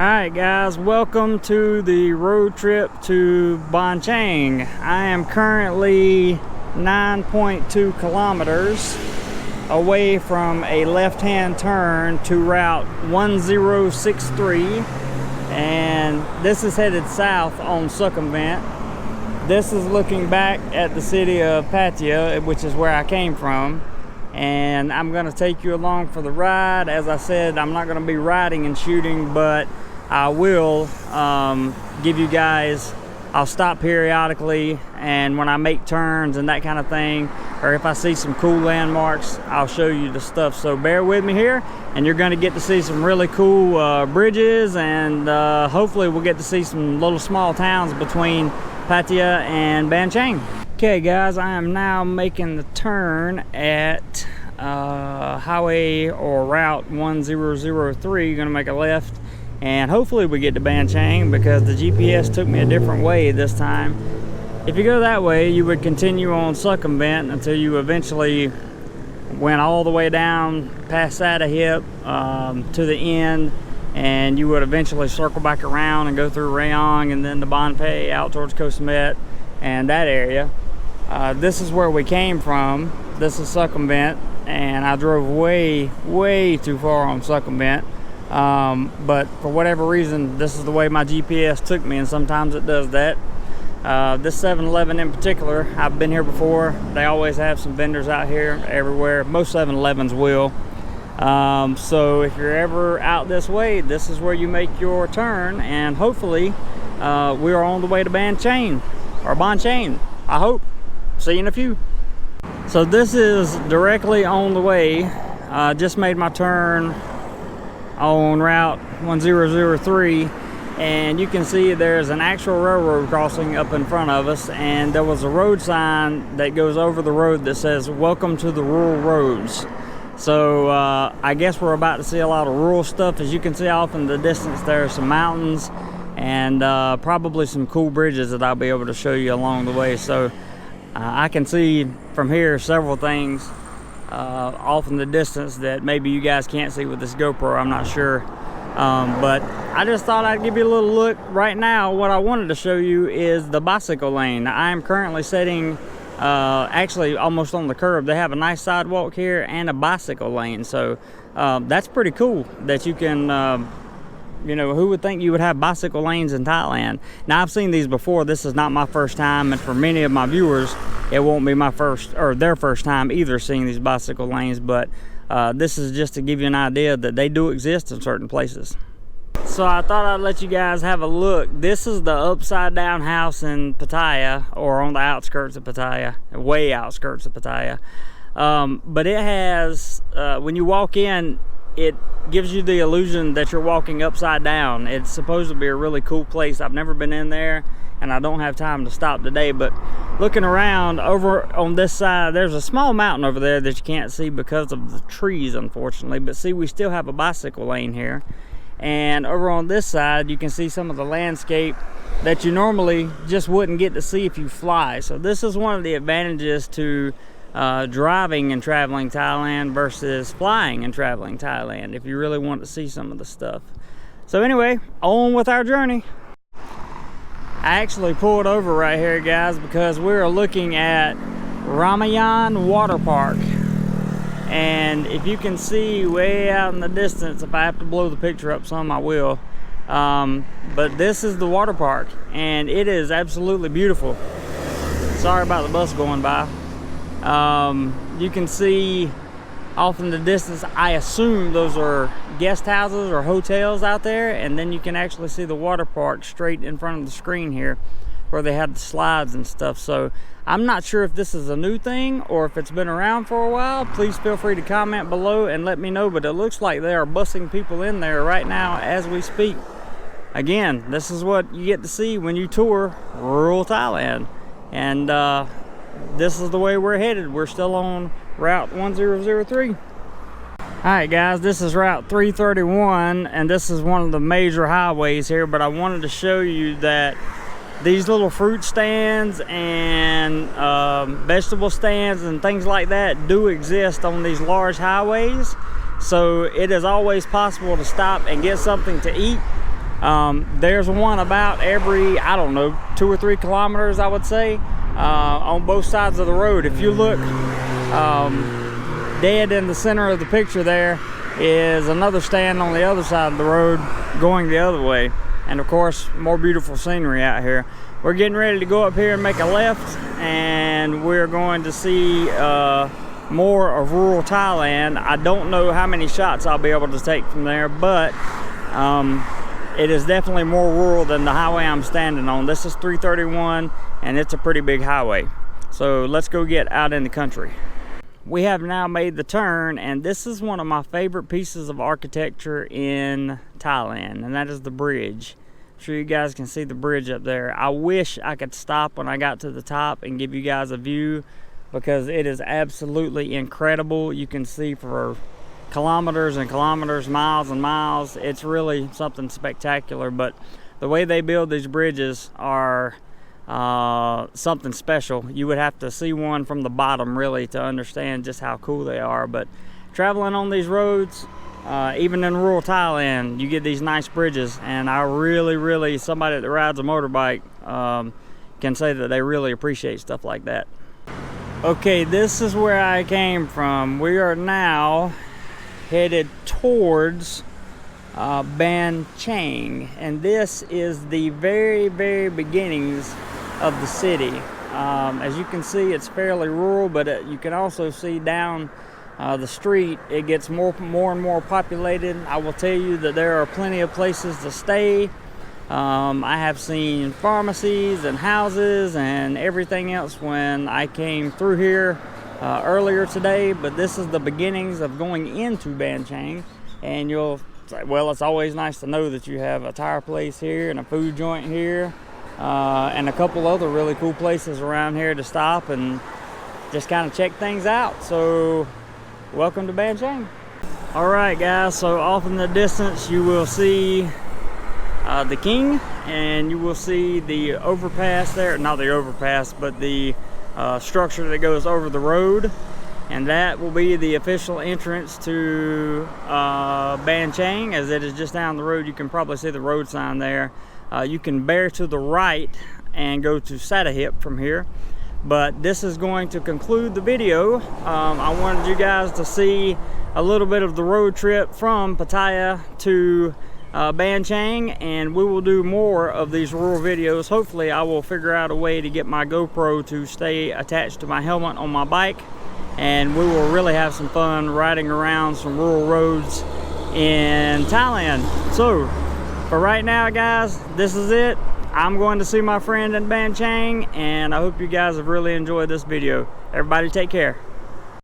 Alright guys, welcome to the road trip to Ban Chang. I am currently 9.2 kilometers away from a left-hand turn to Route 1063, and this is headed south on Circumvent. This is looking back at the city of Pattaya, which is where I came from, and I'm going to take you along for the ride. As I said, I'm not going to be riding and shooting, but I will give you guys, I'll stop periodically, and when I make turns and that kind of thing, or if I see some cool landmarks, I'll show you the stuff. So bear with me here, and you're going to get to see some really cool bridges, and hopefully we'll get to see some little small towns between Pattaya and Ban Chang. Okay guys, I am now making the turn at highway or Route 1003. Gonna make a left, and hopefully we get to Ban Chang, because the GPS took me a different way this time. If you go that way, you would continue on Circumvent until you eventually went all the way down past Hip to the end, and you would eventually circle back around and go through Ramayan and then the Ban Chang out towards Koh Samet and that area. This is where we came from. This is Circumvent, and I drove way too far on Circumvent. But for whatever reason, this is the way my GPS took me, and sometimes it does that. This 7-Eleven in particular, I've been here before. They always have some vendors out here everywhere. Most 7-Elevens will. So if you're ever out this way, this is where you make your turn, and hopefully we are on the way to Ban Chang, or Ban Chang, I hope. See you in a few. So this is directly on the way. Just made my turn on Route 1003, and you can see there's an actual railroad crossing up in front of us, and there was a road sign that goes over the road that says "Welcome to the Rural Roads." So I guess we're about to see a lot of rural stuff. As you can see off in the distance, there are some mountains and probably some cool bridges that I'll be able to show you along the way. So I can see from here several things off in the distance that maybe you guys can't see with this GoPro. I'm not sure, but I just thought I'd give you a little look. Right now, what I wanted to show you is the bicycle lane. I am currently sitting actually almost on the curb. They have a nice sidewalk here and a bicycle lane, so that's pretty cool that you can you know, who would think you would have bicycle lanes in Thailand? Now, I've seen these before. This is not my first time, and for many of my viewers, it won't be my first or their first time either seeing these bicycle lanes, but this is just to give you an idea that they do exist in certain places. So I thought I'd let you guys have a look. This is the upside down house in Pattaya, or on the outskirts of Pattaya, way outskirts of Pattaya. But it has, when you walk in, it gives you the illusion that you're walking upside down. It's supposed to be a really cool place. I've never been in there, and I don't have time to stop today, but looking around over on this side, there's a small mountain over there that you can't see because of the trees, unfortunately. But see, we still have a bicycle lane here. And over on this side, you can see some of the landscape that you normally just wouldn't get to see if you fly. So this is one of the advantages to driving and traveling Thailand versus flying and traveling Thailand, if you really want to see some of the stuff. So anyway, on with our journey. I actually pulled over right here, guys, because we're looking at Ramayan water park, and if you can see way out in the distance, if I have to blow the picture up some, I will, but this is the water park, and it is absolutely beautiful. Sorry about the bus going by. You can see off in the distance, I assume those are guest houses or hotels out there, and then you can actually see the water park straight in front of the screen here where they have the slides and stuff. So I'm not sure if this is a new thing or if it's been around for a while. Please feel free to comment below and let me know, but it looks like they are busing people in there right now as we speak. Again, this is what you get to see when you tour rural Thailand, and this is the way we're headed. We're still on Route 1003. Alright guys, this is Route 331, and this is one of the major highways here, but I wanted to show you that these little fruit stands and vegetable stands and things like that do exist on these large highways. So it is always possible to stop and get something to eat There's one about every, I don't know, 2 or 3 kilometers, I would say, on both sides of the road. If you look dead in the center of the picture, there is another stand on the other side of the road going the other way. And of course, more beautiful scenery out here. We're getting ready to go up here and make a left, and we're going to see more of rural Thailand. I don't know how many shots I'll be able to take from there, but it is definitely more rural than the highway I'm standing on. This is 331, and it's a pretty big highway. So let's go get out in the country. We have now made the turn, and this is one of my favorite pieces of architecture in Thailand, and that is the bridge. I'm sure you guys can see the bridge up there. I wish I could stop when I got to the top and give you guys a view, because it is absolutely incredible. You can see for kilometers and kilometers, miles and miles. It's really something spectacular, but the way they build these bridges are something special. You would have to see one from the bottom really to understand just how cool they are. But traveling on these roads, even in rural Thailand, you get these nice bridges, and I really, somebody that rides a motorbike can say that they really appreciate stuff like that. Okay, this is where I came from. We are now headed towards Ban Chang, and this is the very beginnings of the city. As you can see, it's fairly rural, but you can also see down the street it gets more and more populated. I will tell you that there are plenty of places to stay. I have seen pharmacies and houses and everything else when I came through here earlier today, but this is the beginnings of going into Ban Chang, and you'll say, well, it's always nice to know that you have a tire place here and a food joint here, and a couple other really cool places around here to stop and just kind of check things out. So welcome to Ban Chang. All right, guys, so off in the distance you will see the king, and you will see the overpass there, not the overpass, but the structure that goes over the road, and that will be the official entrance to Ban Chang, as it is just down the road. You can probably see the road sign there. You can bear to the right and go to Sattahip from here, but this is going to conclude the video. I wanted you guys to see a little bit of the road trip from Pattaya to Ban Chang, and we will do more of these rural videos. Hopefully I will figure out a way to get my GoPro to stay attached to my helmet on my bike, and we will really have some fun riding around some rural roads in Thailand. So for right now, guys, this is it. I'm going to see my friend in Ban Chang, and I hope you guys have really enjoyed this video. Everybody take care.